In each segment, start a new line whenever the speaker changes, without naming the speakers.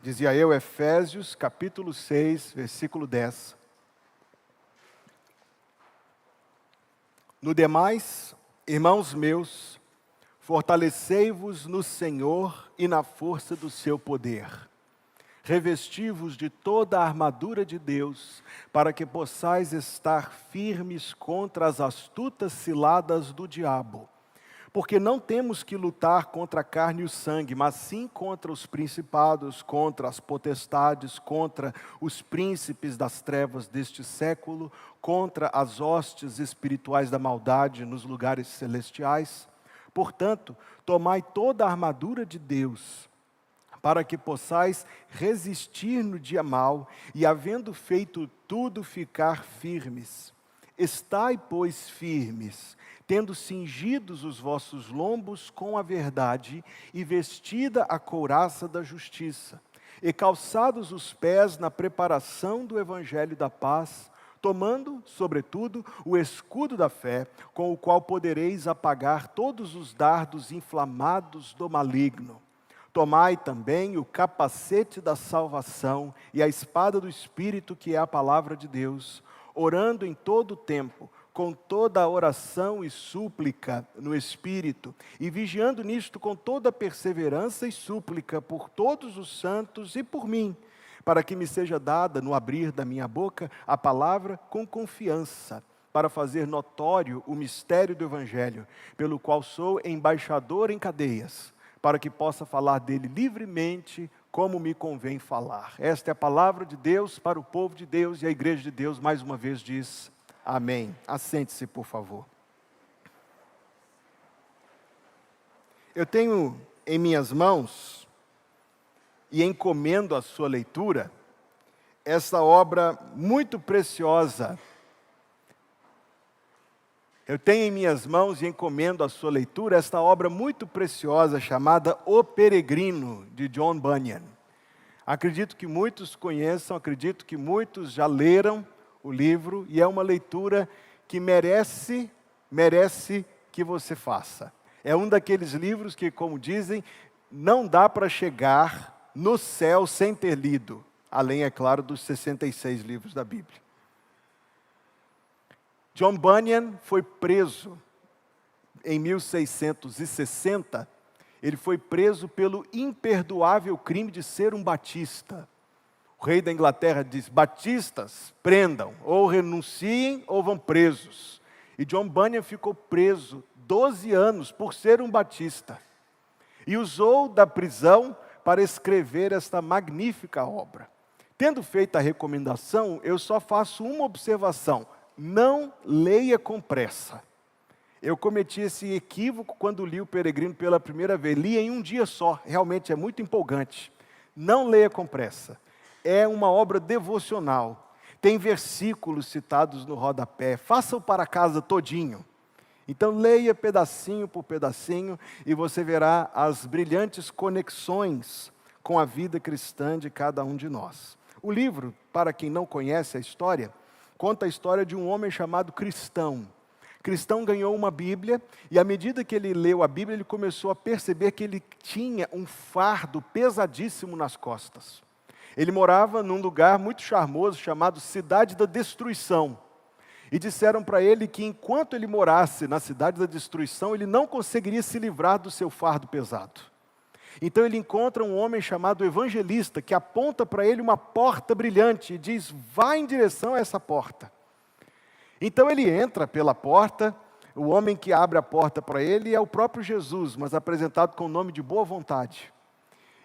Dizia eu, Efésios, capítulo 6, versículo 10. No demais, irmãos meus, fortalecei-vos no Senhor e na força do seu poder. Revesti-vos de toda a armadura de Deus, para que possais estar firmes contra as astutas ciladas do diabo. Porque não temos que lutar contra a carne e o sangue, mas sim contra os principados, contra as potestades, contra os príncipes das trevas deste século, contra as hostes espirituais da maldade nos lugares celestiais. Portanto, tomai toda a armadura de Deus, para que possais resistir no dia mau, e havendo feito tudo, ficar firmes. Estai, pois, firmes, tendo cingidos os vossos lombos com a verdade, e vestida a couraça da justiça, e calçados os pés na preparação do evangelho da paz, tomando, sobretudo, o escudo da fé, com o qual podereis apagar todos os dardos inflamados do maligno. Tomai também o capacete da salvação e a espada do Espírito, que é a palavra de Deus, orando em todo o tempo, com toda a oração e súplica no Espírito, e vigiando nisto com toda perseverança e súplica por todos os santos e por mim, para que me seja dada, no abrir da minha boca, a palavra com confiança, para fazer notório o mistério do Evangelho, pelo qual sou embaixador em cadeias, para que possa falar dele livremente, como me convém falar. Esta é a palavra de Deus para o povo de Deus, e a igreja de Deus mais uma vez diz amém. Assente-se, por favor. Eu tenho em minhas mãos, e encomendo a sua leitura, essa obra muito preciosa. Eu tenho em minhas mãos e encomendo a sua leitura esta obra muito preciosa chamada O Peregrino, de John Bunyan. Acredito que muitos conheçam, acredito que muitos já leram o livro, e é uma leitura que merece que você faça. É um daqueles livros que, como dizem, não dá para chegar no céu sem ter lido, além, é claro, dos 66 livros da Bíblia. John Bunyan foi preso em 1660, ele foi preso pelo imperdoável crime de ser um batista. O rei da Inglaterra diz: batistas, prendam, ou renunciem ou vão presos. E John Bunyan ficou preso 12 anos por ser um batista. E usou da prisão para escrever esta magnífica obra. Tendo feito a recomendação, eu só faço uma observação: não leia com pressa. Eu cometi esse equívoco quando li o Peregrino pela primeira vez. Li em um dia só, realmente é muito empolgante. Não leia com pressa. É uma obra devocional. Tem versículos citados no rodapé. Faça-o para casa todinho. Então leia pedacinho por pedacinho e você verá as brilhantes conexões com a vida cristã de cada um de nós. O livro, para quem não conhece a história, conta a história de um homem chamado Cristão. Cristão ganhou uma Bíblia, e à medida que ele leu a Bíblia, ele começou a perceber que ele tinha um fardo pesadíssimo nas costas. Ele morava num lugar muito charmoso chamado Cidade da Destruição. E disseram para ele que enquanto ele morasse na Cidade da Destruição, ele não conseguiria se livrar do seu fardo pesado. Então ele encontra um homem chamado Evangelista, que aponta para ele uma porta brilhante e diz: vá em direção a essa porta. Então ele entra pela porta, o homem que abre a porta para ele é o próprio Jesus, mas apresentado com o nome de boa vontade.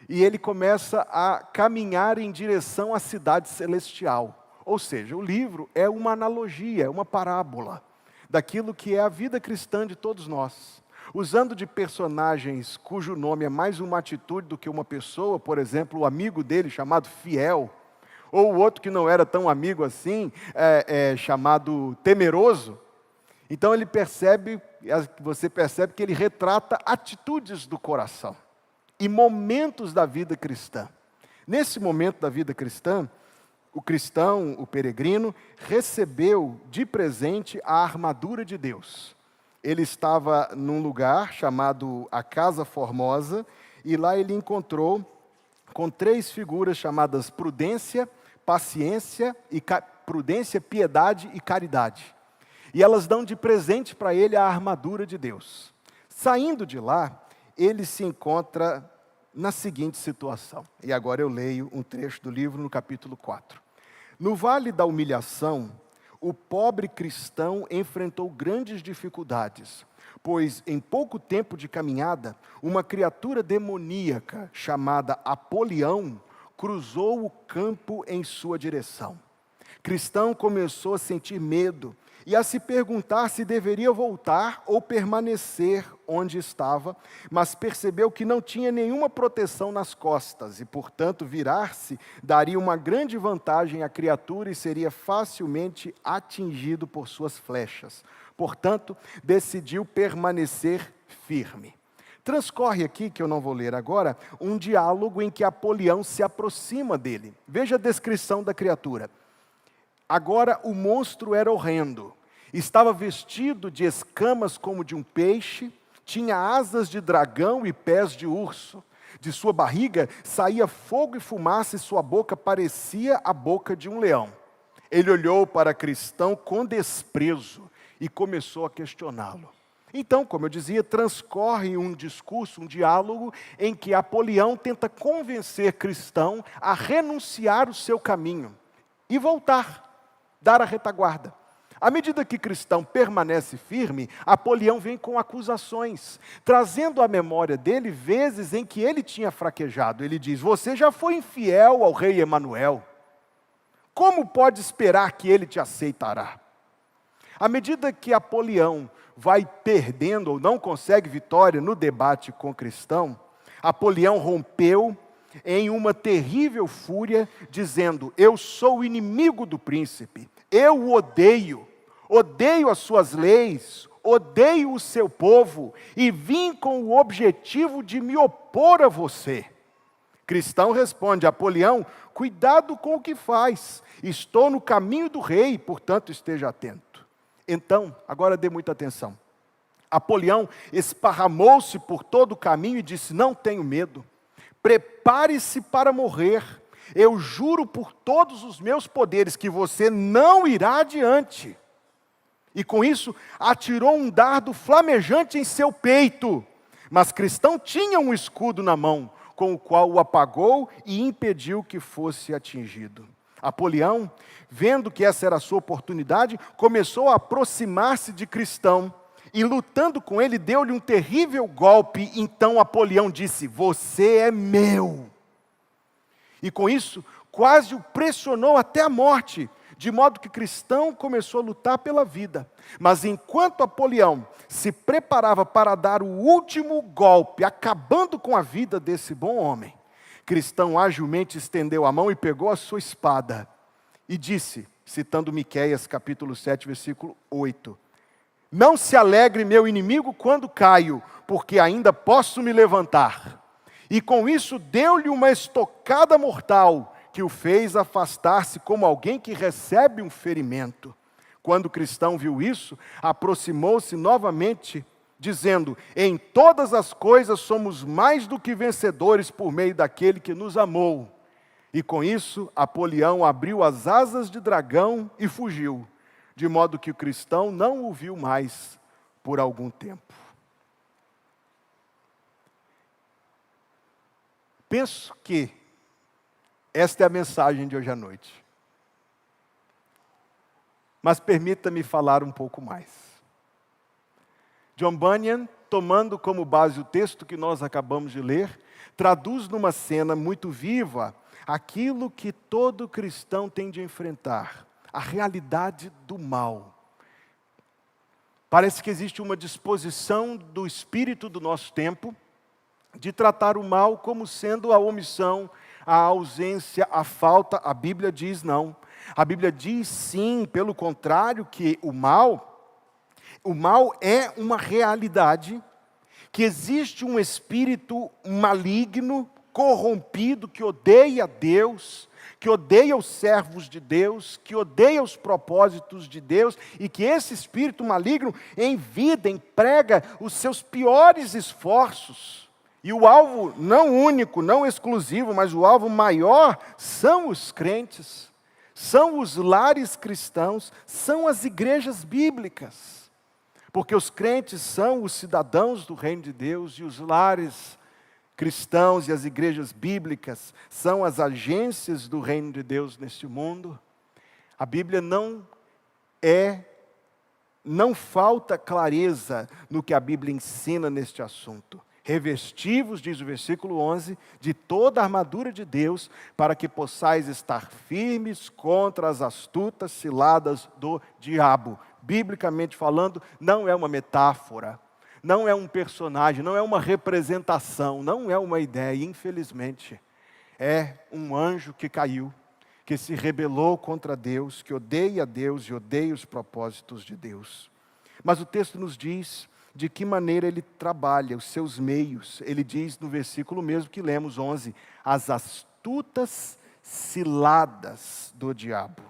E ele começa a caminhar em direção à cidade celestial. Ou seja, o livro é uma analogia, é uma parábola daquilo que é a vida cristã de todos nós. Usando de personagens cujo nome é mais uma atitude do que uma pessoa, por exemplo, o amigo dele chamado Fiel, ou o outro que não era tão amigo assim, chamado Temeroso. Então você percebe que ele retrata atitudes do coração e momentos da vida cristã. Nesse momento da vida cristã, o cristão, o peregrino, recebeu de presente a armadura de Deus. Ele estava num lugar chamado a Casa Formosa, e lá ele encontrou com 3 figuras chamadas prudência, paciência, prudência, piedade e caridade. E elas dão de presente para ele a armadura de Deus. Saindo de lá, ele se encontra na seguinte situação. E agora eu leio um trecho do livro no capítulo 4. No vale da humilhação, o pobre cristão enfrentou grandes dificuldades, pois em pouco tempo de caminhada, uma criatura demoníaca chamada Apolião cruzou o campo em sua direção. Cristão começou a sentir medo e a se perguntar se deveria voltar ou permanecer onde estava, mas percebeu que não tinha nenhuma proteção nas costas e, portanto, virar-se daria uma grande vantagem à criatura e seria facilmente atingido por suas flechas. Portanto, decidiu permanecer firme. Transcorre aqui, que eu não vou ler agora, um diálogo em que Apolião se aproxima dele. Veja a descrição da criatura. Agora o monstro era horrendo. Estava vestido de escamas como de um peixe, tinha asas de dragão e pés de urso. De sua barriga saía fogo e fumaça e sua boca parecia a boca de um leão. Ele olhou para Cristão com desprezo e começou a questioná-lo. Então, como eu dizia, transcorre um discurso, um diálogo, em que Apolião tenta convencer Cristão a renunciar o seu caminho e voltar, dar a retaguarda. À medida que Cristão permanece firme, Apolião vem com acusações, trazendo à memória dele vezes em que ele tinha fraquejado. Ele diz: você já foi infiel ao rei Emanuel. Como pode esperar que ele te aceitará? À medida que Apolião vai perdendo ou não consegue vitória no debate com Cristão, Apolião rompeu em uma terrível fúria, dizendo: eu sou o inimigo do príncipe, eu o odeio, odeio as suas leis, odeio o seu povo, e vim com o objetivo de me opor a você. Cristão responde: Apolião, cuidado com o que faz, estou no caminho do rei, portanto esteja atento. Então, agora dê muita atenção. Apolião esparramou-se por todo o caminho e disse: não tenho medo, prepare-se para morrer, eu juro por todos os meus poderes que você não irá adiante. E com isso, atirou um dardo flamejante em seu peito. Mas Cristão tinha um escudo na mão, com o qual o apagou e impediu que fosse atingido. Apolião, vendo que essa era a sua oportunidade, começou a aproximar-se de Cristão, e lutando com ele, deu-lhe um terrível golpe. Então Apolião disse: você é meu. E com isso, quase o pressionou até a morte, de modo que Cristão começou a lutar pela vida. Mas enquanto Apolião se preparava para dar o último golpe, acabando com a vida desse bom homem, Cristão agilmente estendeu a mão e pegou a sua espada, e disse, citando Miqueias capítulo 7, versículo 8, não se alegre meu inimigo quando caio, porque ainda posso me levantar. E com isso deu-lhe uma estocada mortal, que o fez afastar-se como alguém que recebe um ferimento. Quando Cristão viu isso, aproximou-se novamente, dizendo: em todas as coisas somos mais do que vencedores por meio daquele que nos amou. E com isso, Apolião abriu as asas de dragão e fugiu, de modo que o Cristão não o viu mais por algum tempo. Penso que esta é a mensagem de hoje à noite. Mas permita-me falar um pouco mais. John Bunyan, tomando como base o texto que nós acabamos de ler, traduz numa cena muito viva aquilo que todo cristão tem de enfrentar, a realidade do mal. Parece que existe uma disposição do espírito do nosso tempo de tratar o mal como sendo a omissão, a ausência, a falta. A Bíblia diz não. A Bíblia diz sim, pelo contrário, que o mal é uma realidade, que existe um espírito maligno, corrompido, que odeia Deus, que odeia os servos de Deus, que odeia os propósitos de Deus, e que esse espírito maligno em vida emprega os seus piores esforços. E o alvo não único, não exclusivo, mas o alvo maior são os crentes, são os lares cristãos, são as igrejas bíblicas. Porque os crentes são os cidadãos do reino de Deus e os lares cristãos e as igrejas bíblicas são as agências do reino de Deus neste mundo. A Bíblia não falta clareza no que a Bíblia ensina neste assunto. Revesti-vos, diz o versículo 11, de toda a armadura de Deus, para que possais estar firmes contra as astutas ciladas do diabo. Biblicamente falando, não é uma metáfora, não é um personagem, não é uma representação, não é uma ideia, infelizmente. É um anjo que caiu, que se rebelou contra Deus, que odeia Deus e odeia os propósitos de Deus. Mas o texto nos diz de que maneira ele trabalha, os seus meios. Ele diz no versículo mesmo que lemos, 11, as astutas ciladas do diabo.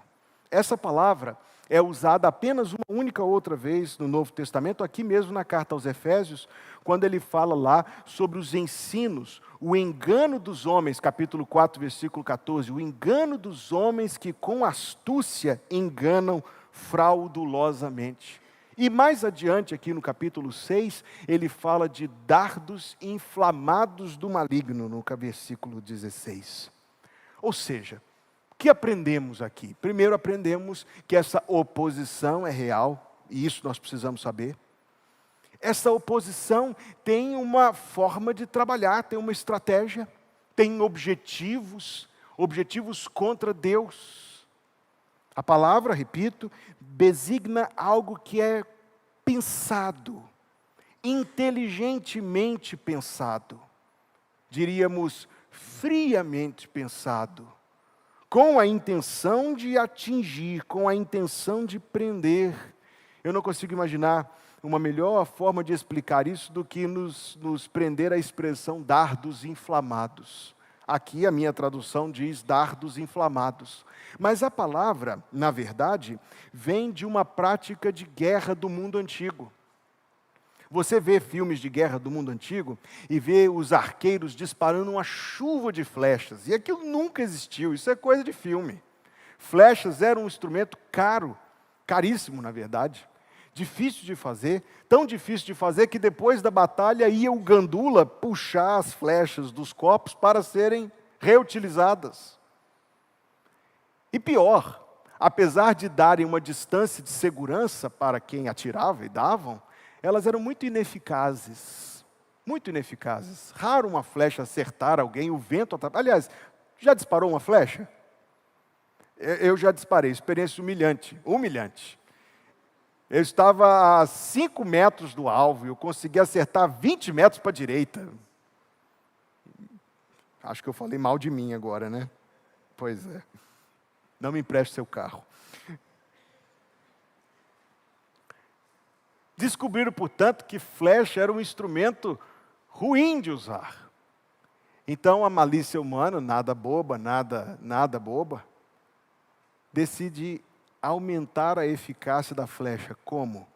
Essa palavra é usada apenas uma única outra vez no Novo Testamento, aqui mesmo na carta aos Efésios, quando ele fala lá sobre os ensinos, o engano dos homens, capítulo 4, versículo 14, o engano dos homens que com astúcia enganam fraudulosamente. E mais adiante, aqui no capítulo 6, ele fala de dardos inflamados do maligno, no versículo 16. Ou seja, o que aprendemos aqui? Primeiro aprendemos que essa oposição é real, e isso nós precisamos saber. Essa oposição tem uma forma de trabalhar, tem uma estratégia, tem objetivos contra Deus. A palavra, repito, designa algo que é pensado, inteligentemente pensado, diríamos friamente pensado, com a intenção de atingir, com a intenção de prender. Eu não consigo imaginar uma melhor forma de explicar isso do que nos prender a expressão dardos inflamados. Aqui a minha tradução diz dardos inflamados. Mas a palavra, na verdade, vem de uma prática de guerra do mundo antigo. Você vê filmes de guerra do mundo antigo e vê os arqueiros disparando uma chuva de flechas. E aquilo nunca existiu, isso é coisa de filme. Flechas eram um instrumento caro, caríssimo na verdade. Difícil de fazer, tão difícil de fazer que depois da batalha ia o gandula puxar as flechas dos corpos para serem reutilizadas. E pior, apesar de darem uma distância de segurança para quem atirava e davam, elas eram muito ineficazes. Muito ineficazes. Raro uma flecha acertar alguém, o vento atrapalha. Aliás, já disparou uma flecha? Eu já disparei, experiência humilhante. Eu estava a 5 metros do alvo e eu consegui acertar 20 metros para a direita. Acho que eu falei mal de mim agora, né? Pois é. Não me empreste seu carro. Descobriram, portanto, que flecha era um instrumento ruim de usar. Então a malícia humana, nada boba, decide aumentar a eficácia da flecha. Como?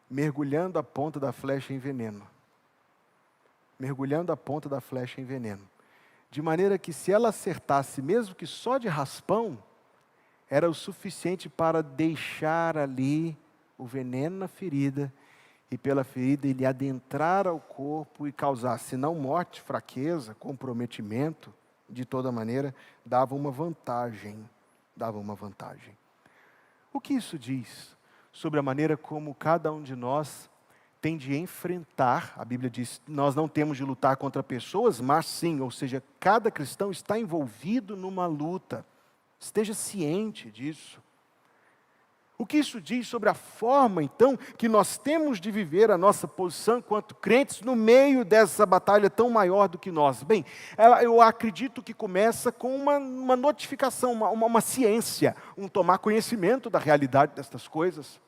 Mergulhando a ponta da flecha em veneno. Mergulhando a ponta da flecha em veneno. De maneira que se ela acertasse, mesmo que só de raspão, era o suficiente para deixar ali o veneno na ferida, e pela ferida ele adentrar ao corpo e causar, se não morte, fraqueza, comprometimento, de toda maneira, dava uma vantagem. O que isso diz sobre a maneira como cada um de nós tem de enfrentar? A Bíblia diz, nós não temos de lutar contra pessoas, mas sim, ou seja, cada cristão está envolvido numa luta. Esteja ciente disso. O que isso diz sobre a forma, então, que nós temos de viver a nossa posição enquanto crentes no meio dessa batalha tão maior do que nós? Bem, eu acredito que começa com uma notificação, uma ciência, um tomar conhecimento da realidade destas coisas.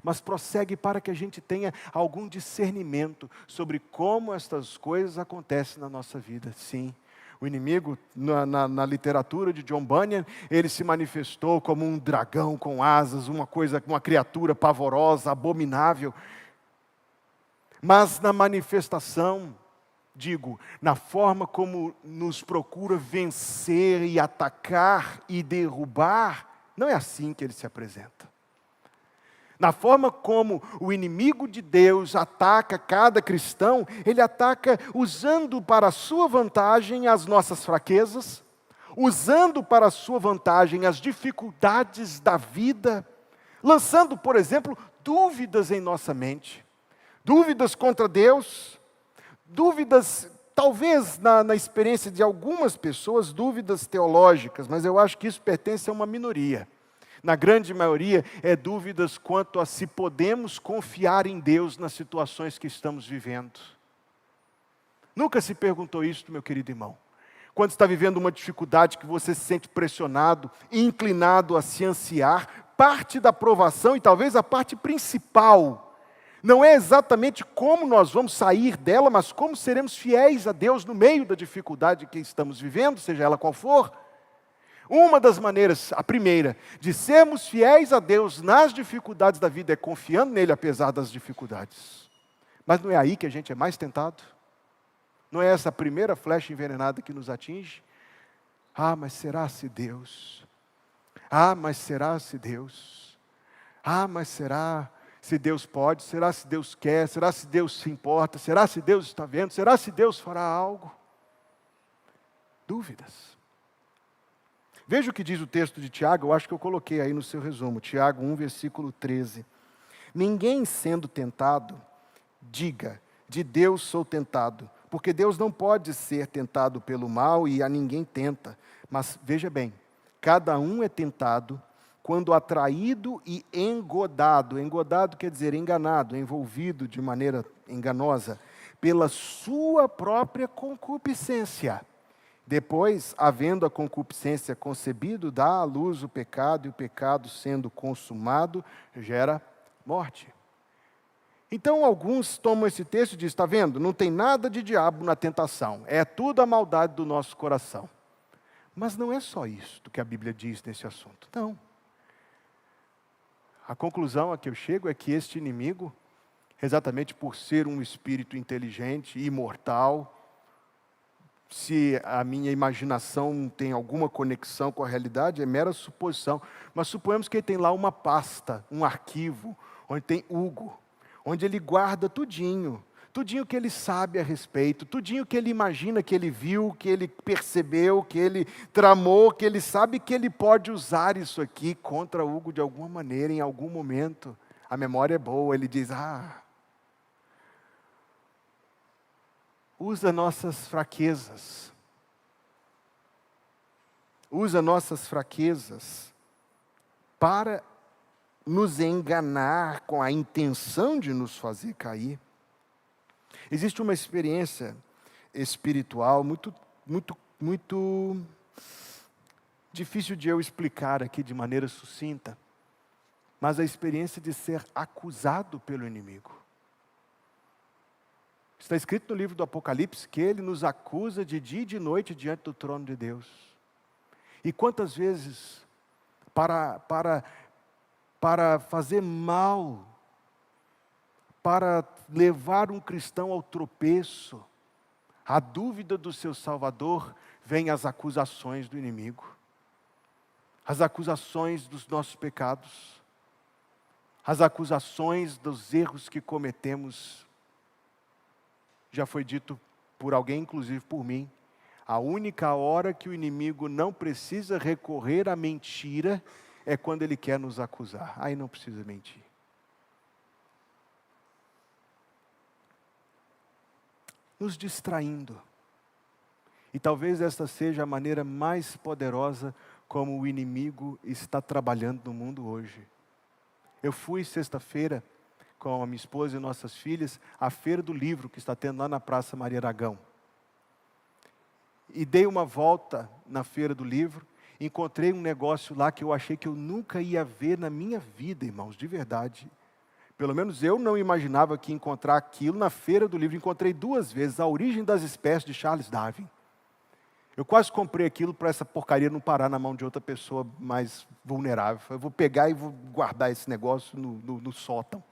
Mas prossegue para que a gente tenha algum discernimento sobre como estas coisas acontecem na nossa vida. Sim. O inimigo, na literatura de John Bunyan, ele se manifestou como um dragão com asas, uma criatura pavorosa, abominável. Mas na manifestação Digo, na forma como nos procura vencer e atacar e derrubar, não é assim que ele se apresenta. Na forma como o inimigo de Deus ataca cada cristão, ele ataca usando para a sua vantagem as nossas fraquezas, usando para a sua vantagem as dificuldades da vida, lançando, por exemplo, dúvidas em nossa mente, dúvidas contra Deus, dúvidas, talvez na experiência de algumas pessoas, dúvidas teológicas, mas eu acho que isso pertence a uma minoria. Na grande maioria, é dúvidas quanto a se podemos confiar em Deus nas situações que estamos vivendo. Nunca se perguntou isso, meu querido irmão? Quando está vivendo uma dificuldade que você se sente pressionado, inclinado a se ansiar, parte da provação e talvez a parte principal, não é exatamente como nós vamos sair dela, mas como seremos fiéis a Deus no meio da dificuldade que estamos vivendo, seja ela qual for. Uma das maneiras, a primeira, de sermos fiéis a Deus nas dificuldades da vida é confiando nele apesar das dificuldades. Mas não é aí que a gente é mais tentado? Não é essa a primeira flecha envenenada que nos atinge? Ah, mas será se Deus? Ah, mas será se Deus? Ah, mas será se Deus pode? Será se Deus quer? Será se Deus se importa? Será se Deus está vendo? Será se Deus fará algo? Dúvidas. Veja o que diz o texto de Tiago, eu acho que eu coloquei aí no seu resumo. Tiago 1, versículo 13. Ninguém sendo tentado, diga, de Deus sou tentado, porque Deus não pode ser tentado pelo mal e a ninguém tenta. Mas veja bem, cada um é tentado quando atraído e engodado. Engodado quer dizer enganado, envolvido de maneira enganosa, pela sua própria concupiscência. Depois, havendo a concupiscência concebido, dá à luz o pecado, e o pecado, sendo consumado, gera morte. Então, alguns tomam esse texto e dizem, está vendo? Não tem nada de diabo na tentação, é tudo a maldade do nosso coração. Mas não é só isso que a Bíblia diz nesse assunto, não. A conclusão a que eu chego é que este inimigo, exatamente por ser um espírito inteligente, imortal, se a minha imaginação tem alguma conexão com a realidade, é mera suposição. Mas suponhamos que ele tem lá uma pasta, um arquivo, onde tem Hugo, onde ele guarda tudinho que ele sabe a respeito, tudinho que ele imagina, que ele viu, que ele percebeu, que ele tramou, que ele sabe que ele pode usar isso aqui contra Hugo de alguma maneira, em algum momento. A memória é boa, ele diz, usa nossas fraquezas. Usa nossas fraquezas para nos enganar com a intenção de nos fazer cair. Existe uma experiência espiritual muito difícil de eu explicar aqui de maneira sucinta, mas a experiência de ser acusado pelo inimigo. Está escrito no livro do Apocalipse que ele nos acusa de dia e de noite diante do trono de Deus. E quantas vezes, para fazer mal, para levar um cristão ao tropeço, à dúvida do seu Salvador, vêm as acusações do inimigo, as acusações dos nossos pecados, as acusações dos erros que cometemos. Já foi dito por alguém, inclusive por mim, a única hora que o inimigo não precisa recorrer à mentira é quando ele quer nos acusar. Aí não precisa mentir. Nos distraindo. E talvez esta seja a maneira mais poderosa como o inimigo está trabalhando no mundo hoje. Eu fui sexta-feira com a minha esposa e nossas filhas, à Feira do Livro, que está tendo lá na Praça Maria Aragão. E dei uma volta na Feira do Livro, encontrei um negócio lá que eu achei que eu nunca ia ver na minha vida, irmãos, de verdade. Pelo menos eu não imaginava que ia encontrar aquilo na Feira do Livro. Encontrei 2 vezes, A Origem das Espécies, de Charles Darwin. Eu quase comprei aquilo para essa porcaria não parar na mão de outra pessoa mais vulnerável. Eu vou pegar e vou guardar esse negócio no sótão.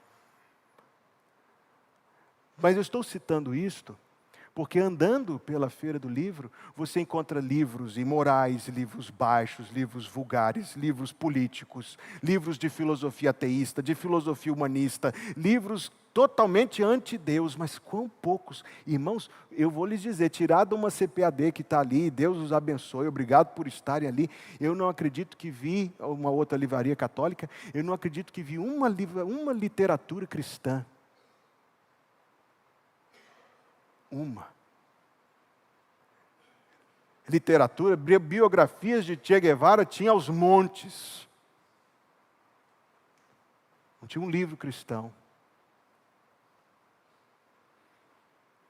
Mas eu estou citando isto Porque andando pela feira do livro, você encontra livros imorais, livros baixos, livros vulgares, livros políticos, livros de filosofia ateísta, de filosofia humanista, livros totalmente anti-Deus, mas quão poucos. Irmãos, eu vou lhes dizer, tirado uma CPAD que está ali, Deus os abençoe, obrigado por estarem ali, eu não acredito que vi uma outra livraria católica, eu não acredito que vi uma literatura cristã. Uma. Literatura, biografias de Che Guevara tinha aos montes. Não tinha um livro cristão.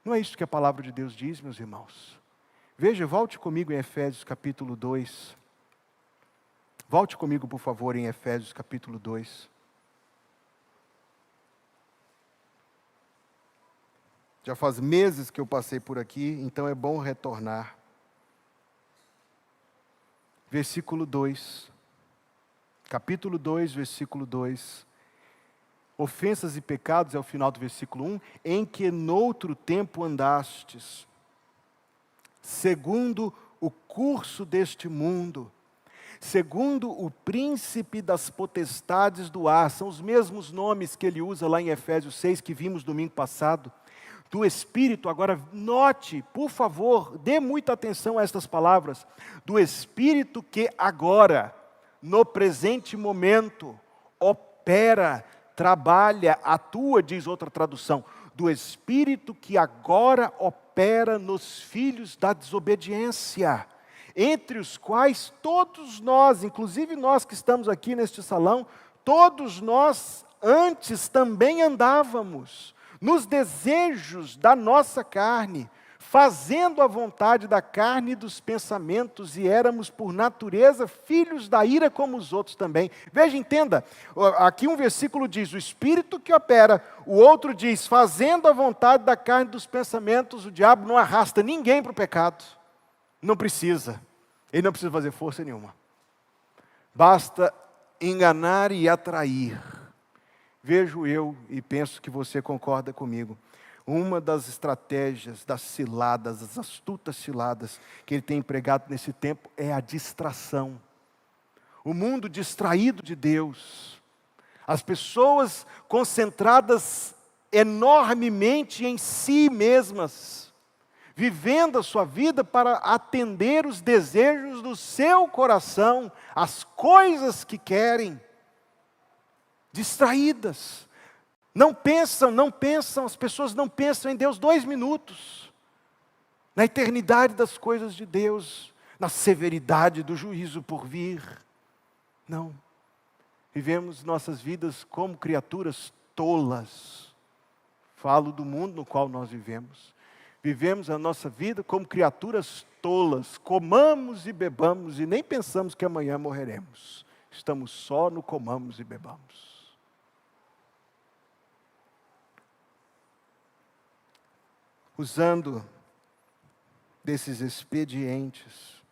Não é isso que a palavra de Deus diz, meus irmãos. Veja, volte comigo em Efésios capítulo 2. Volte comigo, por favor, em Efésios capítulo 2. Já faz meses que eu passei por aqui, então é bom retornar. Versículo 2. Capítulo 2, versículo 2. Ofensas e pecados é o final do versículo 1. Em que noutro tempo andastes, segundo o curso deste mundo, segundo o príncipe das potestades do ar. São os mesmos nomes que ele usa lá em Efésios 6, que vimos domingo passado. Do Espírito, agora note, por favor, dê muita atenção a estas palavras. Do Espírito que agora, no presente momento, opera, trabalha, atua, diz outra tradução. Do Espírito que agora opera nos filhos da desobediência, entre os quais todos nós, inclusive nós que estamos aqui neste salão, todos nós antes também andávamos nos desejos da nossa carne, fazendo a vontade da carne e dos pensamentos, e éramos por natureza filhos da ira como os outros também. Veja, entenda, aqui um versículo diz, o Espírito que opera, o outro diz, fazendo a vontade da carne e dos pensamentos. O diabo não arrasta ninguém para o pecado, não precisa, ele não precisa fazer força nenhuma, basta enganar e atrair. Vejo eu, e penso que você concorda comigo, uma das estratégias, das ciladas, das astutas ciladas que ele tem empregado nesse tempo é a distração. O mundo distraído de Deus, as pessoas concentradas enormemente em si mesmas, vivendo a sua vida para atender os desejos do seu coração, as coisas que querem, distraídas, não pensam, as pessoas não pensam em Deus 2 minutos, na eternidade das coisas de Deus, na severidade do juízo por vir. Não, vivemos nossas vidas como criaturas tolas. Falo do mundo no qual nós vivemos. Vivemos a nossa vida como criaturas tolas, comamos e bebamos e nem pensamos que amanhã morreremos. Estamos só no comamos e bebamos. Usando desses expedientes,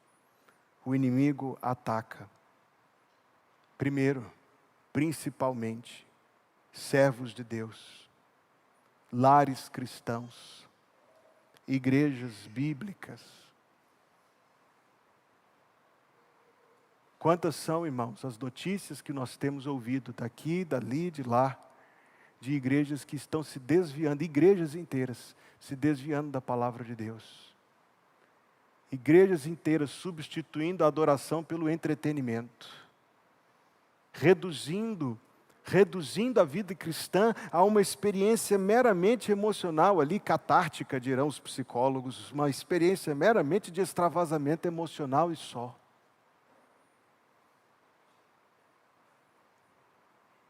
o inimigo ataca. Primeiro, principalmente, servos de Deus, lares cristãos, igrejas bíblicas. Quantas são, irmãos, as notícias que nós temos ouvido daqui, dali, de lá, de igrejas que estão se desviando, igrejas inteiras, se desviando da palavra de Deus. Igrejas inteiras substituindo a adoração pelo entretenimento. Reduzindo a vida cristã a uma experiência meramente emocional ali, catártica, dirão os psicólogos, uma experiência meramente de extravasamento emocional e só.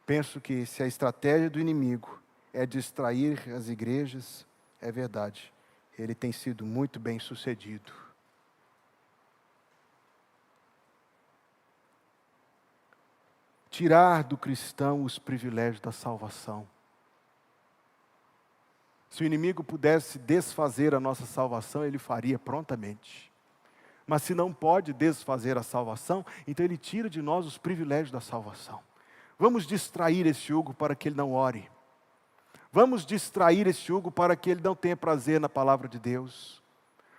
Penso que se a estratégia do inimigo é distrair as igrejas, é verdade, ele tem sido muito bem sucedido. Tirar do cristão os privilégios da salvação. Se o inimigo pudesse desfazer a nossa salvação, ele faria prontamente. Mas se não pode desfazer a salvação, então ele tira de nós os privilégios da salvação. Vamos distrair esse jugo para que ele não ore. Vamos distrair esse Hugo para que ele não tenha prazer na palavra de Deus.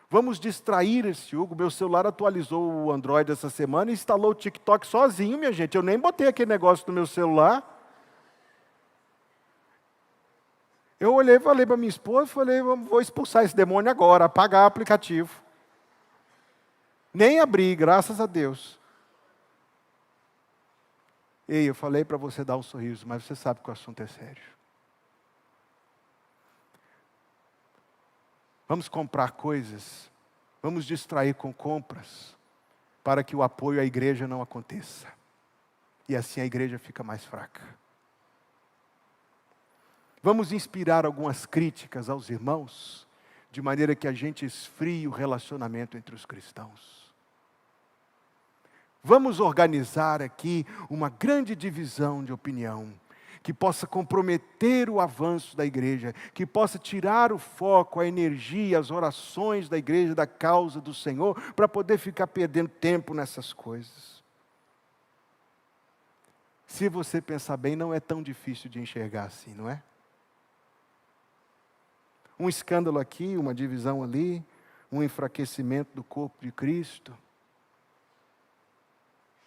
Vamos distrair esse Hugo. Meu celular atualizou o Android essa semana e instalou o TikTok sozinho, minha gente. Eu nem botei aquele negócio no meu celular. Eu olhei e falei para minha esposa, falei, vou expulsar esse demônio agora, apagar o aplicativo. Nem abri, graças a Deus. Ei, eu falei para você dar um sorriso, mas você sabe que o assunto é sério. Vamos comprar coisas, vamos distrair com compras, para que o apoio à igreja não aconteça. E assim a igreja fica mais fraca. Vamos inspirar algumas críticas aos irmãos, de maneira que a gente esfrie o relacionamento entre os cristãos. Vamos organizar aqui uma grande divisão de opinião, que possa comprometer o avanço da igreja, que possa tirar o foco, a energia, as orações da igreja, da causa do Senhor, para poder ficar perdendo tempo nessas coisas. Se você pensar bem, não é tão difícil de enxergar assim, não é? Um escândalo aqui, uma divisão ali, um enfraquecimento do corpo de Cristo,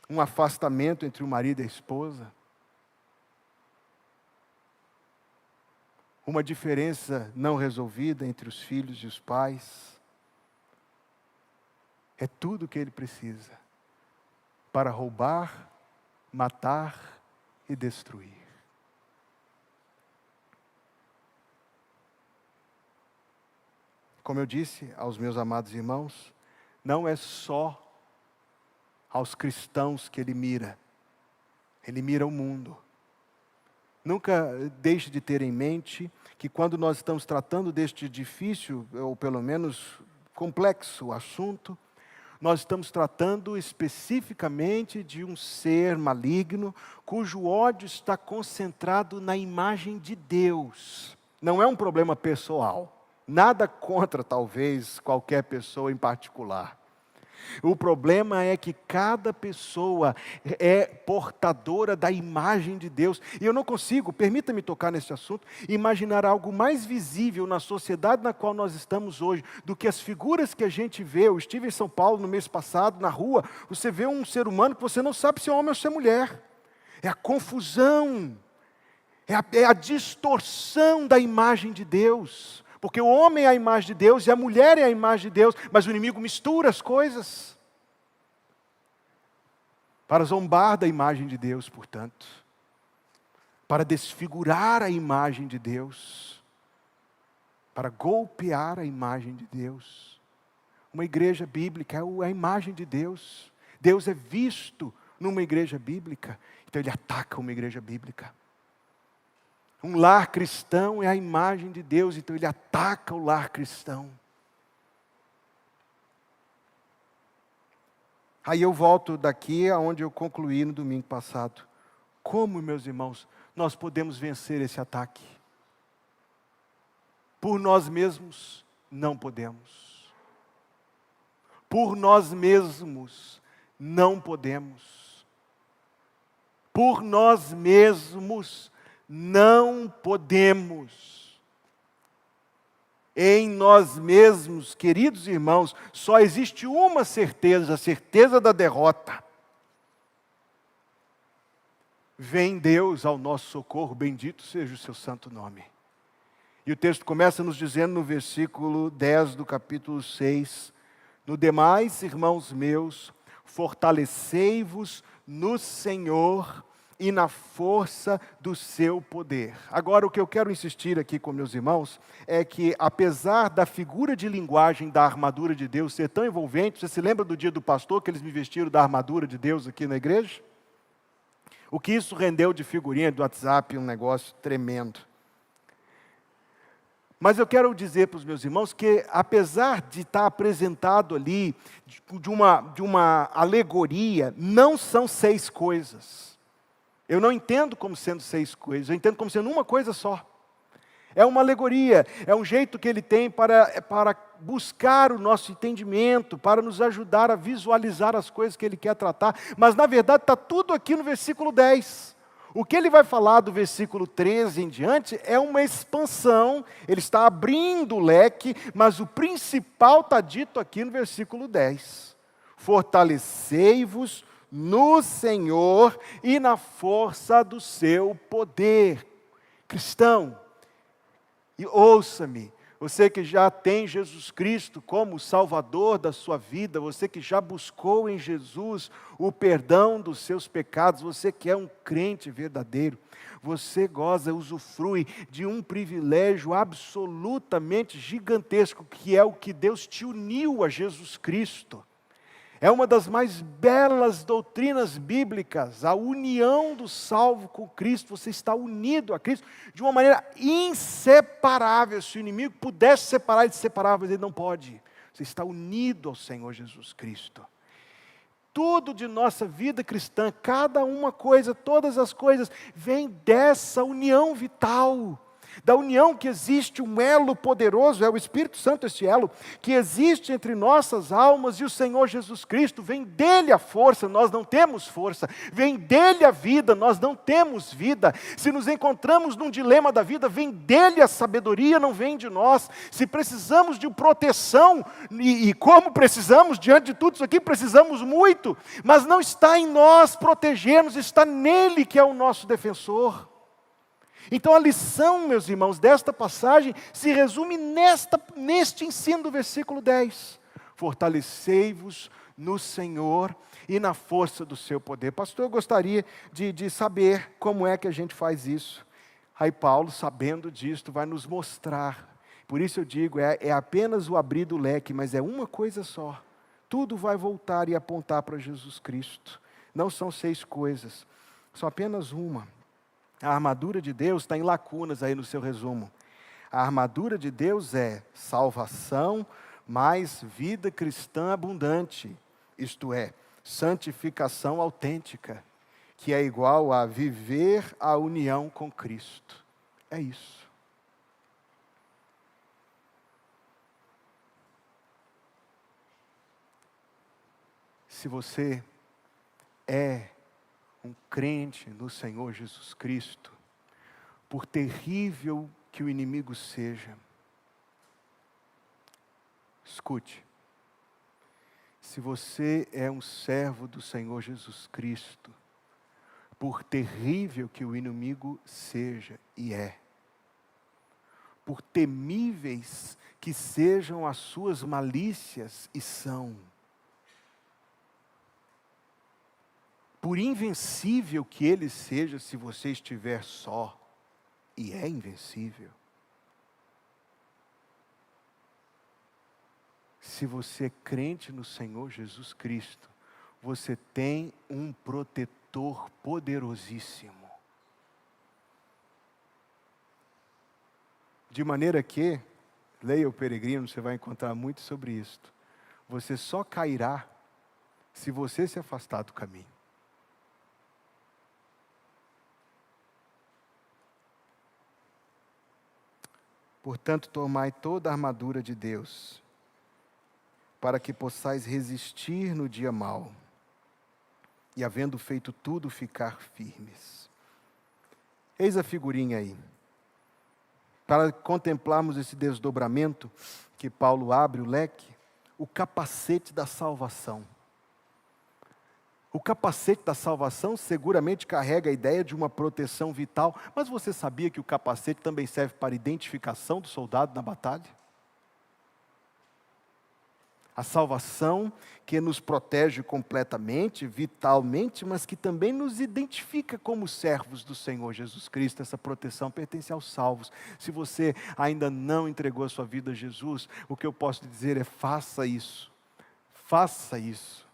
um afastamento entre o marido e a esposa, uma diferença não resolvida entre os filhos e os pais. É tudo o que ele precisa para roubar, matar e destruir. Como eu disse aos meus amados irmãos, não é só aos cristãos que ele mira o mundo. Nunca deixe de ter em mente que quando nós estamos tratando deste difícil, ou pelo menos complexo assunto, nós estamos tratando especificamente de um ser maligno, cujo ódio está concentrado na imagem de Deus. Não é um problema pessoal. Nada contra, talvez, qualquer pessoa em particular. O problema é que cada pessoa é portadora da imagem de Deus. E eu não consigo, permita-me tocar nesse assunto, imaginar algo mais visível na sociedade na qual nós estamos hoje, do que as figuras que a gente vê. Eu estive em São Paulo no mês passado, na rua, você vê um ser humano que você não sabe se é homem ou se é mulher. É a confusão, é a distorção da imagem de Deus. Porque o homem é a imagem de Deus e a mulher é a imagem de Deus, mas o inimigo mistura as coisas. Para zombar da imagem de Deus, portanto. Para desfigurar a imagem de Deus. Para golpear a imagem de Deus. Uma igreja bíblica é a imagem de Deus. Deus é visto numa igreja bíblica, então ele ataca uma igreja bíblica. Um lar cristão é a imagem de Deus, então ele ataca o lar cristão. Aí eu volto daqui aonde eu concluí no domingo passado. Como, meus irmãos, nós podemos vencer esse ataque? Por nós mesmos, não podemos. Por nós mesmos, não podemos. Por nós mesmos, não podemos. Em nós mesmos, queridos irmãos, só existe uma certeza, a certeza da derrota. Vem Deus ao nosso socorro, bendito seja o seu santo nome. E o texto começa nos dizendo no versículo 10 do capítulo 6, no demais, irmãos meus, fortalecei-vos no Senhor e na força do seu poder. Agora, o que eu quero insistir aqui com meus irmãos é que, apesar da figura de linguagem da armadura de Deus ser tão envolvente, você se lembra do dia do pastor que eles me vestiram da armadura de Deus aqui na igreja? O que isso rendeu de figurinha do WhatsApp, um negócio tremendo. Mas eu quero dizer para os meus irmãos que, apesar de estar apresentado ali de uma alegoria, não são 6 coisas. Eu não entendo como sendo 6 coisas, eu entendo como sendo uma coisa só. É uma alegoria, é um jeito que ele tem para buscar o nosso entendimento, para nos ajudar a visualizar as coisas que ele quer tratar. Mas na verdade está tudo aqui no versículo 10. O que ele vai falar do versículo 13 em diante é uma expansão, ele está abrindo o leque, mas o principal está dito aqui no versículo 10. Fortalecei-vos no Senhor e na força do seu poder. Cristão, e ouça-me, você que já tem Jesus Cristo como Salvador da sua vida, você que já buscou em Jesus o perdão dos seus pecados, você que é um crente verdadeiro, você goza, usufrui de um privilégio absolutamente gigantesco, que é o que Deus te uniu a Jesus Cristo. É uma das mais belas doutrinas bíblicas, a união do salvo com Cristo. Você está unido a Cristo de uma maneira inseparável. Se o inimigo pudesse separar, ele separava, mas ele não pode. Você está unido ao Senhor Jesus Cristo. Tudo de nossa vida cristã, cada uma coisa, todas as coisas, vem dessa união vital. Da união que existe um elo poderoso, é o Espírito Santo esse elo, que existe entre nossas almas e o Senhor Jesus Cristo. Vem dele a força, nós não temos força. Vem dele a vida, nós não temos vida. Se nos encontramos num dilema da vida, vem dele a sabedoria, não vem de nós. Se precisamos de proteção, e como precisamos, diante de tudo isso aqui, precisamos muito, mas não está em nós proteger-nos, está nele que é o nosso defensor. Então a lição, meus irmãos, desta passagem se resume neste ensino do versículo 10. Fortalecei-vos no Senhor e na força do seu poder. Pastor, eu gostaria de saber como é que a gente faz isso. Aí Paulo, sabendo disto, vai nos mostrar. Por isso eu digo, é apenas o abrir do leque, mas é uma coisa só. Tudo vai voltar e apontar para Jesus Cristo. Não são 6 coisas, são apenas uma. A armadura de Deus está em lacunas aí no seu resumo. A armadura de Deus é salvação mais vida cristã abundante, isto é, santificação autêntica, que é igual a viver a união com Cristo. É isso. Se você é um crente no Senhor Jesus Cristo, por terrível que o inimigo seja, escute, se você é um servo do Senhor Jesus Cristo, por terrível que o inimigo seja e é, por temíveis que sejam as suas malícias e são, por invencível que ele seja, se você estiver só, e é invencível. Se você é crente no Senhor Jesus Cristo, você tem um protetor poderosíssimo. De maneira que, leia o Peregrino, você vai encontrar muito sobre isto. Você só cairá se você se afastar do caminho. Portanto, tomai toda a armadura de Deus, para que possais resistir no dia mau, e havendo feito tudo, ficar firmes. Eis a figurinha aí. Para contemplarmos esse desdobramento que Paulo abre o leque, o capacete da salvação. O capacete da salvação seguramente carrega a ideia de uma proteção vital, mas você sabia que o capacete também serve para identificação do soldado na batalha? A salvação que nos protege completamente, vitalmente, mas que também nos identifica como servos do Senhor Jesus Cristo. Essa proteção pertence aos salvos. Se você ainda não entregou a sua vida a Jesus, o que eu posso dizer é: faça isso. Faça isso.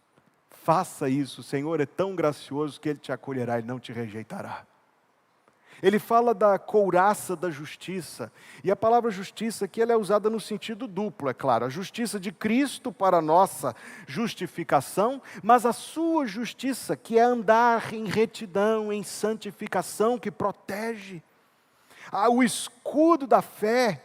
Faça isso, o Senhor é tão gracioso que Ele te acolherá e não te rejeitará. Ele fala da couraça da justiça, e a palavra justiça aqui ela é usada no sentido duplo, é claro. A justiça de Cristo para a nossa justificação, mas a sua justiça, que é andar em retidão, em santificação, que protege. O escudo da fé,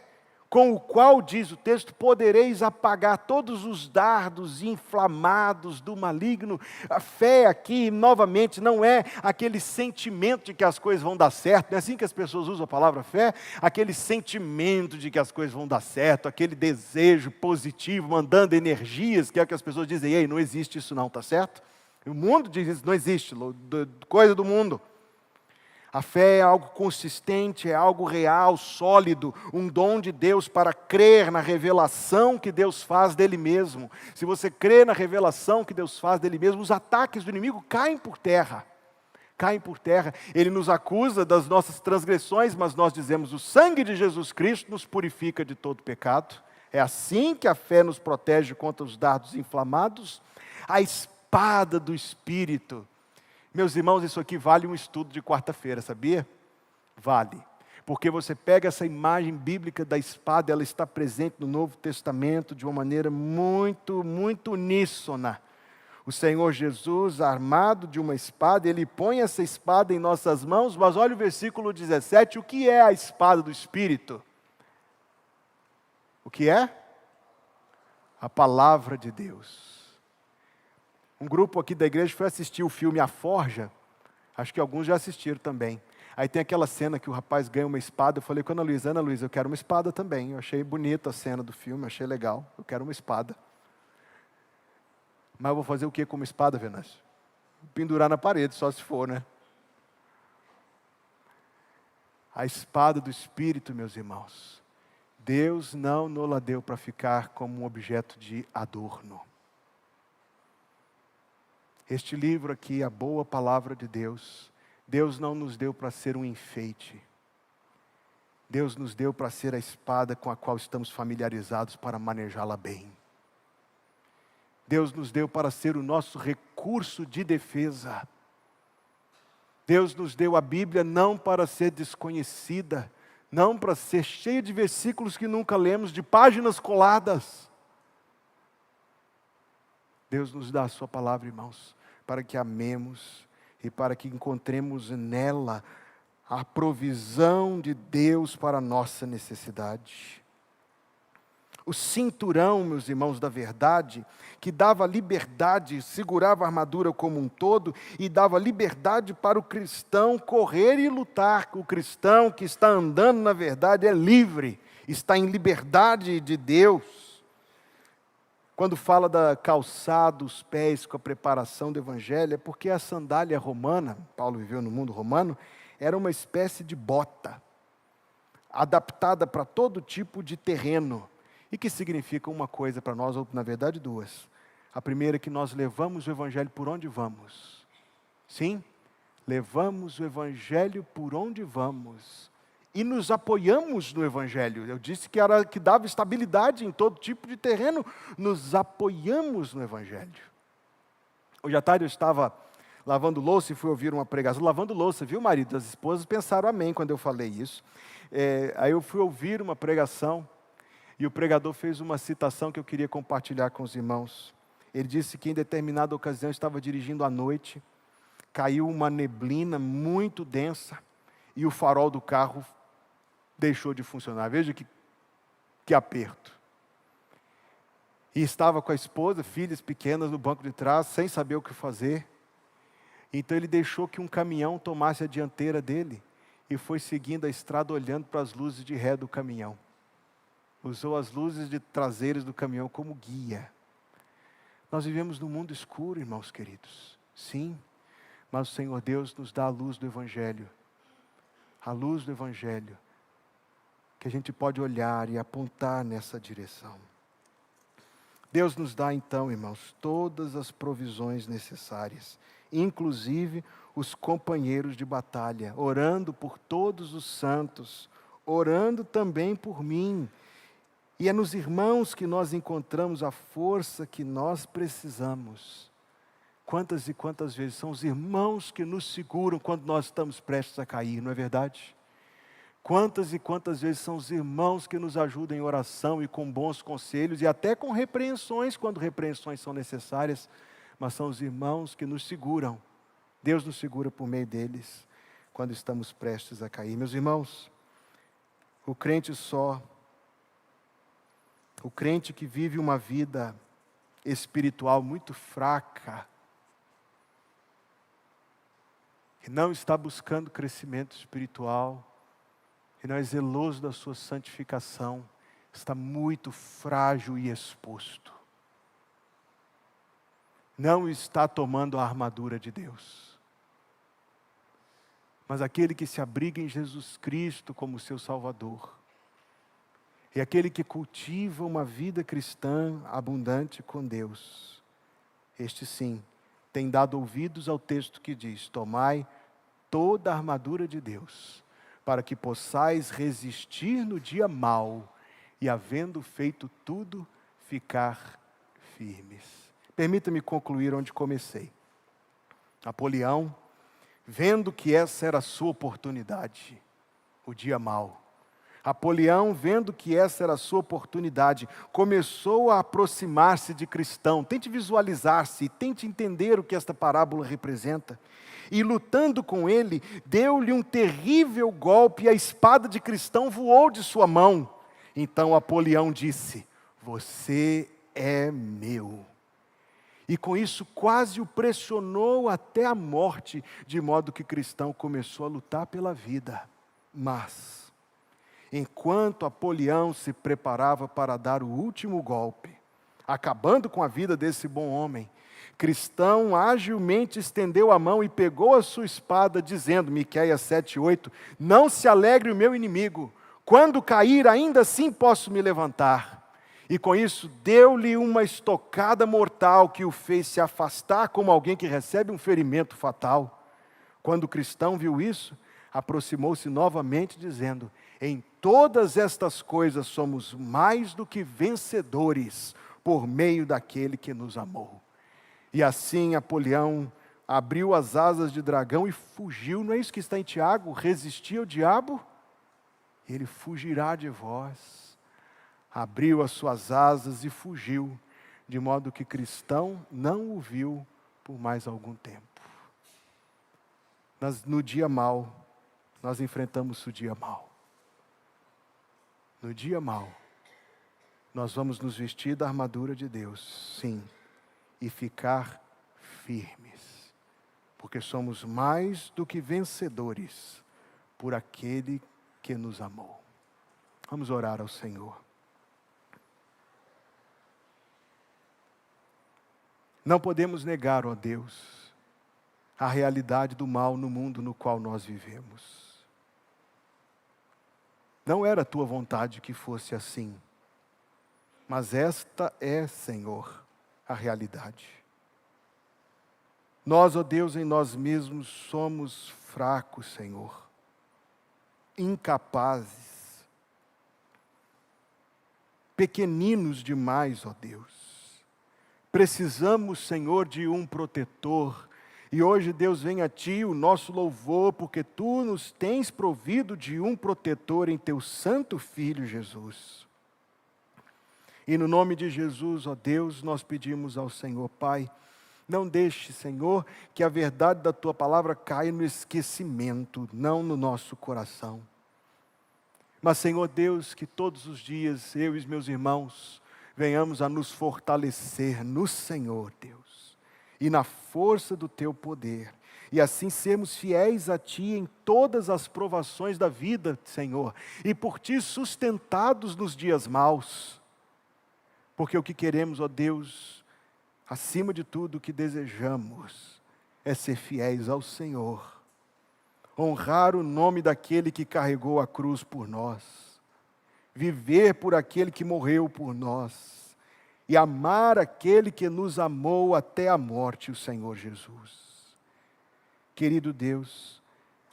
com o qual, diz o texto, podereis apagar todos os dardos inflamados do maligno. A fé aqui, novamente, não é aquele sentimento de que as coisas vão dar certo, não é assim que as pessoas usam a palavra fé? Aquele sentimento de que as coisas vão dar certo, aquele desejo positivo, mandando energias, que é o que as pessoas dizem, ei, não existe isso não, tá certo? O mundo diz isso, não existe, coisa do mundo. A fé é algo consistente, é algo real, sólido, um dom de Deus para crer na revelação que Deus faz dele mesmo. Se você crê na revelação que Deus faz dele mesmo, os ataques do inimigo caem por terra. Caem por terra. Ele nos acusa das nossas transgressões, mas nós dizemos, o sangue de Jesus Cristo nos purifica de todo pecado. É assim que a fé nos protege contra os dardos inflamados. A espada do Espírito. Meus irmãos, isso aqui vale um estudo de quarta-feira, sabia? Vale. Porque você pega essa imagem bíblica da espada, ela está presente no Novo Testamento de uma maneira muito, muito uníssona. O Senhor Jesus, armado de uma espada, Ele põe essa espada em nossas mãos, mas olha o versículo 17, o que é a espada do Espírito? O que é? A palavra de Deus. Um grupo aqui da igreja foi assistir o filme A Forja, acho que alguns já assistiram também. Aí tem aquela cena que o rapaz ganha uma espada, eu falei com a Ana Luísa, eu quero uma espada também. Eu achei bonita a cena do filme, achei legal, eu quero uma espada. Mas eu vou fazer o que com uma espada, Venâncio? Pendurar na parede, só se for, né? A espada do Espírito, meus irmãos, Deus não nos la deu para ficar como um objeto de adorno. Este livro aqui, a boa palavra de Deus, Deus não nos deu para ser um enfeite. Deus nos deu para ser a espada com a qual estamos familiarizados para manejá-la bem. Deus nos deu para ser o nosso recurso de defesa. Deus nos deu a Bíblia não para ser desconhecida, não para ser cheia de versículos que nunca lemos, de páginas coladas. Deus nos dá a sua palavra, irmãos, para que amemos e para que encontremos nela a provisão de Deus para a nossa necessidade. O cinturão, meus irmãos, da verdade, que dava liberdade, segurava a armadura como um todo e dava liberdade para o cristão correr e lutar. O cristão que está andando na verdade é livre, está em liberdade de Deus. Quando fala da calçar dos pés com a preparação do Evangelho, é porque a sandália romana, Paulo viveu no mundo romano, era uma espécie de bota, adaptada para todo tipo de terreno, e que significa uma coisa para nós, ou na verdade duas. A primeira é que nós levamos o Evangelho por onde vamos. Sim, levamos o Evangelho por onde vamos. E nos apoiamos no Evangelho. Eu disse que dava estabilidade em todo tipo de terreno. Nos apoiamos no Evangelho. Hoje à tarde eu estava lavando louça e fui ouvir uma pregação. Lavando louça, viu, marido? As esposas pensaram amém quando eu falei isso. Aí eu fui ouvir uma pregação e o pregador fez uma citação que eu queria compartilhar com os irmãos. Ele disse que em determinada ocasião estava dirigindo à noite, caiu uma neblina muito densa e o farol do carro deixou de funcionar. Veja que aperto. E estava com a esposa, filhas pequenas no banco de trás, sem saber o que fazer. Então ele deixou que um caminhão tomasse a dianteira dele e foi seguindo a estrada olhando para as luzes de ré do caminhão. Usou as luzes traseiras do caminhão como guia. Nós vivemos num mundo escuro, irmãos queridos. Sim, mas o Senhor Deus nos dá a luz do Evangelho. A luz do Evangelho, que a gente pode olhar e apontar nessa direção. Deus nos dá então, irmãos, todas as provisões necessárias, inclusive os companheiros de batalha, orando por todos os santos, orando também por mim. E é nos irmãos que nós encontramos a força que nós precisamos. Quantas e quantas vezes são os irmãos que nos seguram quando nós estamos prestes a cair, não é verdade? Quantas e quantas vezes são os irmãos que nos ajudam em oração e com bons conselhos e até com repreensões, quando repreensões são necessárias, mas são os irmãos que nos seguram. Deus nos segura por meio deles quando estamos prestes a cair. Meus irmãos, o crente só O crente que vive uma vida espiritual muito fraca, que não está buscando crescimento espiritual, que não é zeloso da sua santificação, está muito frágil e exposto. Não está tomando a armadura de Deus. Mas aquele que se abriga em Jesus Cristo como seu Salvador, e aquele que cultiva uma vida cristã abundante com Deus, este sim, tem dado ouvidos ao texto que diz: tomai toda a armadura de Deus, para que possais resistir no dia mau, e havendo feito tudo, ficar firmes. Permita-me concluir onde comecei. Napoleão, vendo que essa era a sua oportunidade, o dia mau, Napoleão, vendo que essa era a sua oportunidade, começou a aproximar-se de cristão. Tente visualizar-se, tente entender o que esta parábola representa. E lutando com ele, deu-lhe um terrível golpe e a espada de cristão voou de sua mão. Então Napoleão disse: você é meu. E com isso quase o pressionou até a morte, de modo que cristão começou a lutar pela vida. Mas, enquanto Napoleão se preparava para dar o último golpe, acabando com a vida desse bom homem, cristão agilmente estendeu a mão e pegou a sua espada, dizendo, Miqueias 7:8, não se alegre o meu inimigo, quando cair ainda assim posso me levantar. E com isso deu-lhe uma estocada mortal que o fez se afastar como alguém que recebe um ferimento fatal. Quando o cristão viu isso, aproximou-se novamente dizendo, em todas estas coisas somos mais do que vencedores por meio daquele que nos amou. E assim Napoleão abriu as asas de dragão e fugiu. Não é isso que está em Tiago? Resistir ao diabo, ele fugirá de vós. Abriu as suas asas e fugiu, de modo que cristão não o viu por mais algum tempo. No dia mau, nós enfrentamos o dia mau. No dia mau, nós vamos nos vestir da armadura de Deus, sim, e ficar firmes, porque somos mais do que vencedores por aquele que nos amou. Vamos orar ao Senhor. Não podemos negar, ó Deus, a realidade do mal no mundo no qual nós vivemos. Não era a tua vontade que fosse assim, mas esta é, Senhor, a realidade. Nós, ó Deus, em nós mesmos somos fracos, Senhor, incapazes, pequeninos demais, ó Deus. Precisamos, Senhor, de um protetor. E hoje, Deus, vem a Ti o nosso louvor, porque Tu nos tens provido de um protetor em Teu Santo Filho, Jesus. E no nome de Jesus, ó Deus, nós pedimos ao Senhor, Pai, não deixe, Senhor, que a verdade da Tua palavra caia no esquecimento, não no nosso coração. Mas, Senhor Deus, que todos os dias, eu e os meus irmãos, venhamos a nos fortalecer no Senhor, Deus, e na força do Teu poder, e assim sermos fiéis a Ti em todas as provações da vida, Senhor, e por Ti sustentados nos dias maus, porque o que queremos, ó Deus, acima de tudo o que desejamos, é ser fiéis ao Senhor, honrar o nome daquele que carregou a cruz por nós, viver por aquele que morreu por nós, e amar aquele que nos amou até a morte, o Senhor Jesus. Querido Deus,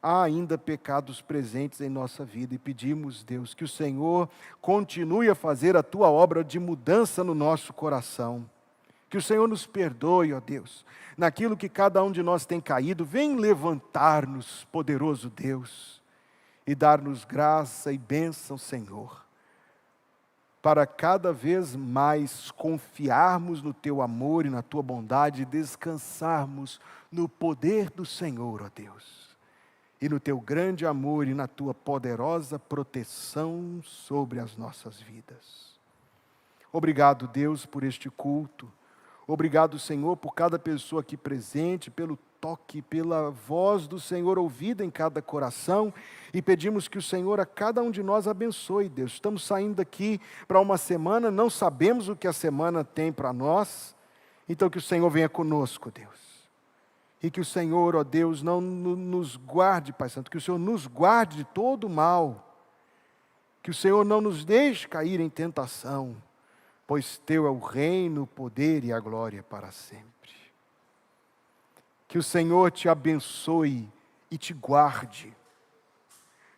há ainda pecados presentes em nossa vida, e pedimos, Deus, que o Senhor continue a fazer a Tua obra de mudança no nosso coração. Que o Senhor nos perdoe, ó Deus, naquilo que cada um de nós tem caído. Vem levantar-nos, poderoso Deus, e dar-nos graça e bênção, Senhor, para cada vez mais confiarmos no Teu amor e na Tua bondade, e descansarmos no poder do Senhor, ó Deus, e no Teu grande amor e na Tua poderosa proteção sobre as nossas vidas. Obrigado, Deus, por este culto. Obrigado, Senhor, por cada pessoa aqui presente, pelo toque, pela voz do Senhor ouvida em cada coração, e pedimos que o Senhor a cada um de nós abençoe, Deus. Estamos saindo daqui para uma semana, não sabemos o que a semana tem para nós, então que o Senhor venha conosco, Deus. E que o Senhor, ó Deus, não nos guarde, Pai Santo, que o Senhor nos guarde de todo o mal, que o Senhor não nos deixe cair em tentação, pois teu é o reino, o poder e a glória para sempre. Que o Senhor te abençoe e te guarde.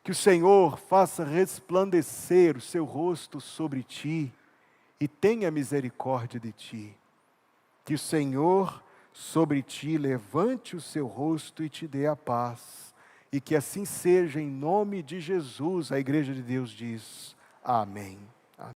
Que o Senhor faça resplandecer o seu rosto sobre ti e tenha misericórdia de ti. Que o Senhor sobre ti levante o seu rosto e te dê a paz. E que assim seja em nome de Jesus. A igreja de Deus diz: amém.